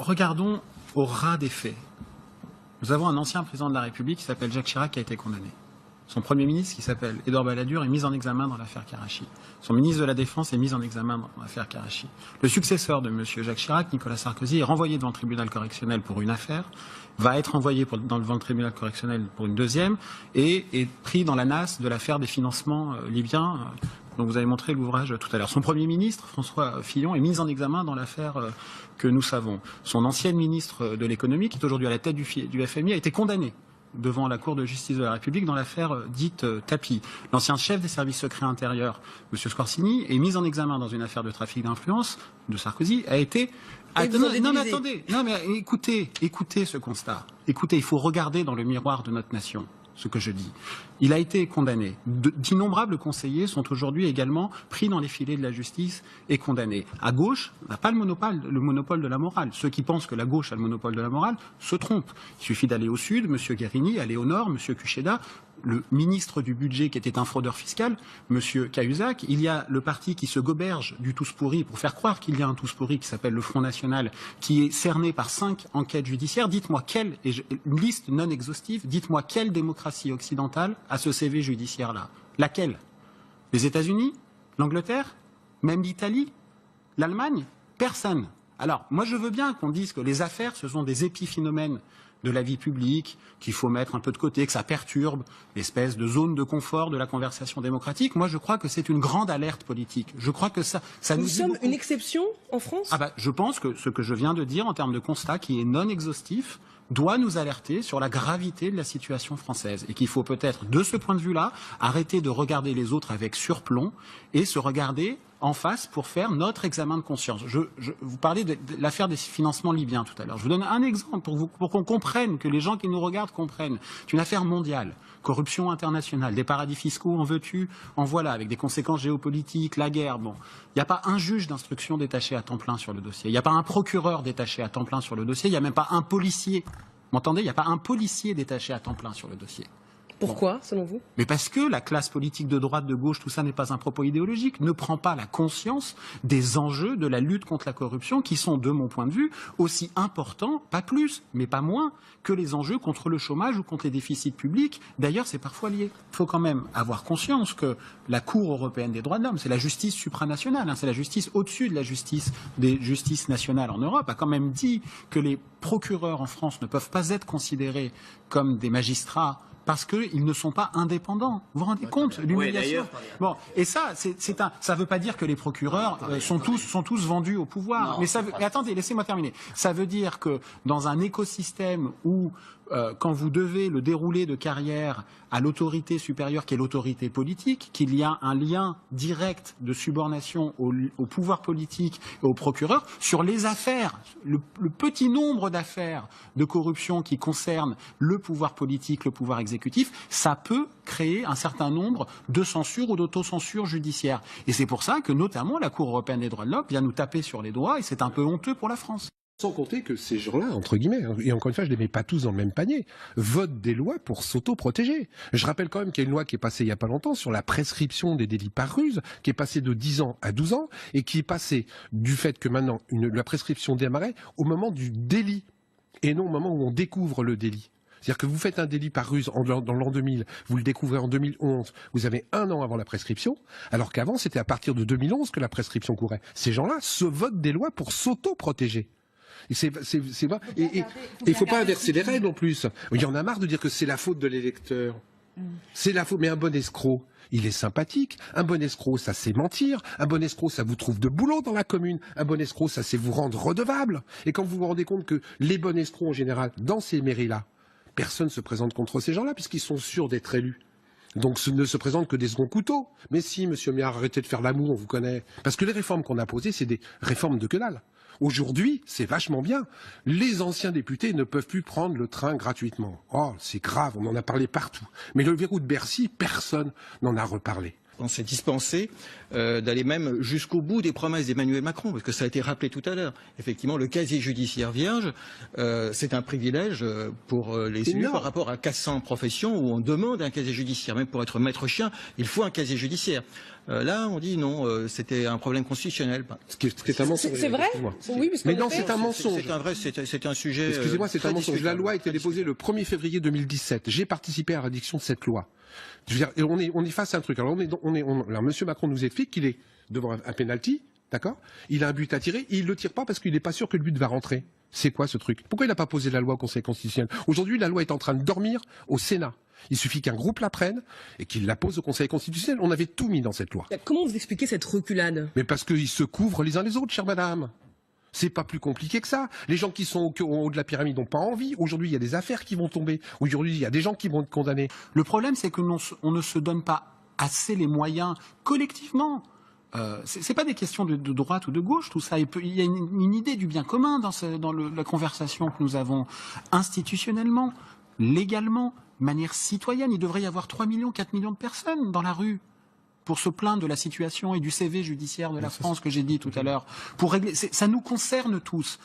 regardons au ras des faits. Nous avons un ancien président de la République qui s'appelle Jacques Chirac qui a été condamné. Son Premier ministre, qui s'appelle Édouard Balladur, est mis en examen dans l'affaire Karachi. Son ministre de la Défense est mis en examen dans l'affaire Karachi. Le successeur de M. Jacques Chirac, Nicolas Sarkozy, est renvoyé devant le tribunal correctionnel pour une affaire, va être renvoyé devant le tribunal correctionnel pour une deuxième, et est pris dans la nasse de l'affaire des financements libyens, dont vous avez montré l'ouvrage tout à l'heure. Son Premier ministre, François Fillon, est mis en examen dans l'affaire que nous savons. Son ancienne ministre de l'économie, qui est aujourd'hui à la tête du FMI, a été condamné devant la Cour de justice de la République dans l'affaire dite Tapie. L'ancien chef des services secrets intérieurs, M. Scorsini, est mis en examen dans une affaire de trafic d'influence de Sarkozy, a été... Non mais attendez, non mais écoutez ce constat. Écoutez, il faut regarder dans le miroir de notre nation ce que je dis. Il a été condamné. D'innombrables conseillers sont aujourd'hui également pris dans les filets de la justice et condamnés. À gauche, n'a pas le monopole de la morale. Ceux qui pensent que la gauche a le monopole de la morale se trompent. Il suffit d'aller au sud, M. Guérini, aller au nord, M. Kucheda, le ministre du budget qui était un fraudeur fiscal, M. Cahuzac. Il y a le parti qui se goberge du tous pourri pour faire croire qu'il y a un tous pourri qui s'appelle le Front National, qui est cerné par 5 enquêtes judiciaires. Dites-moi quelle, une liste non exhaustive, dites-moi quelle démocratie occidentale a ce CV judiciaire-là. Laquelle? Les États-Unis? L'Angleterre? Même l'Italie? L'Allemagne? Personne. Alors, moi je veux bien qu'on dise que les affaires, ce sont des épiphénomènes de la vie publique, qu'il faut mettre un peu de côté, que ça perturbe l'espèce de zone de confort de la conversation démocratique. Moi, je crois que c'est une grande alerte politique. Je crois que ça nous nous sommes une exception en France? Je pense que ce que je viens de dire en termes de constat, qui est non exhaustif, doit nous alerter sur la gravité de la situation française et qu'il faut peut-être, de ce point de vue-là, arrêter de regarder les autres avec surplomb et se regarder en face pour faire notre examen de conscience. Vous parlez de l'affaire des financements libyens tout à l'heure. Je vous donne un exemple pour qu'on comprenne, que les gens qui nous regardent comprennent. C'est une affaire mondiale. Corruption internationale, des paradis fiscaux, en veux-tu, en voilà, avec des conséquences géopolitiques, la guerre. Bon, il n'y a pas un juge d'instruction détaché à temps plein sur le dossier. Il n'y a pas un procureur détaché à temps plein sur le dossier. Il n'y a même pas un policier. Vous m'entendez? Il n'y a pas un policier détaché à temps plein sur le dossier. Pourquoi, selon vous? Mais parce que la classe politique de droite, de gauche, tout ça n'est pas un propos idéologique, ne prend pas la conscience des enjeux de la lutte contre la corruption qui sont, de mon point de vue, aussi importants, pas plus, mais pas moins, que les enjeux contre le chômage ou contre les déficits publics. D'ailleurs, c'est parfois lié. Il faut quand même avoir conscience que la Cour européenne des droits de l'homme, c'est la justice supranationale, c'est la justice au-dessus de la justice des justices nationales en Europe, a quand même dit que les procureurs en France ne peuvent pas être considérés comme des magistrats parce qu'ils ne sont pas indépendants. Vous vous rendez compte l'humiliation? Bon, et ça, ça ne veut pas dire que les procureurs sont tous vendus au pouvoir. Non, mais attendez, laissez-moi terminer. Ça veut dire que dans un écosystème où quand vous devez le dérouler de carrière à l'autorité supérieure qui est l'autorité politique, qu'il y a un lien direct de subordination au pouvoir politique et au procureur sur les affaires, le petit nombre d'affaires de corruption qui concernent le pouvoir politique, le pouvoir exécutif, ça peut créer un certain nombre de censures ou d'autocensure judiciaire. Et c'est pour ça que notamment la Cour européenne des droits de l'homme vient nous taper sur les doigts et c'est un peu honteux pour la France. Sans compter que ces gens-là, entre guillemets, et encore une fois, je ne les mets pas tous dans le même panier, votent des lois pour s'auto-protéger. Je rappelle quand même qu'il y a une loi qui est passée il n'y a pas longtemps sur la prescription des délits par ruse, qui est passée de 10 ans à 12 ans, et qui est passée du fait que maintenant, la prescription démarrait au moment du délit, et non au moment où on découvre le délit. C'est-à-dire que vous faites un délit par ruse dans l'an 2000, vous le découvrez en 2011, vous avez 1 an avant la prescription, alors qu'avant, c'était à partir de 2011 que la prescription courait. Ces gens-là se votent des lois pour s'auto-protéger. Et il faut pas inverser les règles en plus. Il y en a marre de dire que c'est la faute de l'électeur. C'est la faute. Mais un bon escroc, il est sympathique. Un bon escroc, ça sait mentir. Un bon escroc, ça vous trouve de boulot dans la commune. Un bon escroc, ça sait vous rendre redevable. Et quand vous vous rendez compte que les bons escrocs en général, dans ces mairies-là, personne ne se présente contre ces gens-là puisqu'ils sont sûrs d'être élus. Donc ce ne se présentent que des seconds couteaux. Mais si, monsieur Miard, arrêtez de faire l'amour, on vous connaît. Parce que les réformes qu'on a posées, c'est des réformes de que dalle. Aujourd'hui, c'est vachement bien. Les anciens députés ne peuvent plus prendre le train gratuitement. Oh, c'est grave, on en a parlé partout. Mais le verrou de Bercy, personne n'en a reparlé. On s'est dispensé d'aller même jusqu'au bout des promesses d'Emmanuel Macron, parce que ça a été rappelé tout à l'heure. Effectivement, le casier judiciaire vierge, c'est un privilège pour les élus par rapport à 400 professions où on demande un casier judiciaire. Même pour être maître chien, il faut un casier judiciaire. Là, on dit non, c'était un problème constitutionnel. Ce qui est un mensonge. C'est vrai? Excusez-moi. Oui, parce Mais qu'en non, effet, c'est un mensonge. C'est un sujet. Excusez-moi, c'est très un mensonge. La discutable. loi a été déposée le 1er février 2017. J'ai participé à la rédaction de cette loi. Je veux dire, et on est face à un truc. Alors, alors Monsieur Macron nous explique qu'il est devant un penalty, d'accord? Il a un but à tirer, et il le tire pas parce qu'il n'est pas sûr que le but va rentrer. C'est quoi ce truc? Pourquoi il n'a pas posé la loi au Conseil constitutionnel? Aujourd'hui, la loi est en train de dormir au Sénat. Il suffit qu'un groupe la prenne et qu'il la pose au Conseil constitutionnel. On avait tout mis dans cette loi. Comment vous expliquez cette reculade? Mais parce qu'ils se couvrent les uns les autres, chère madame. C'est pas plus compliqué que ça. Les gens qui sont au haut de la pyramide n'ont pas envie. Aujourd'hui, il y a des affaires qui vont tomber. Aujourd'hui, il y a des gens qui vont être condamnés. Le problème, c'est que on ne se donne pas assez les moyens collectivement. C'est pas des questions de droite ou de gauche, tout ça. Il y a une idée du bien commun dans la conversation que nous avons institutionnellement, légalement, de manière citoyenne. Il devrait y avoir 3 millions, 4 millions de personnes dans la rue pour se plaindre de la situation et du CV judiciaire de la France que j'ai dit tout à l'heure. Pour régler, ça nous concerne tous.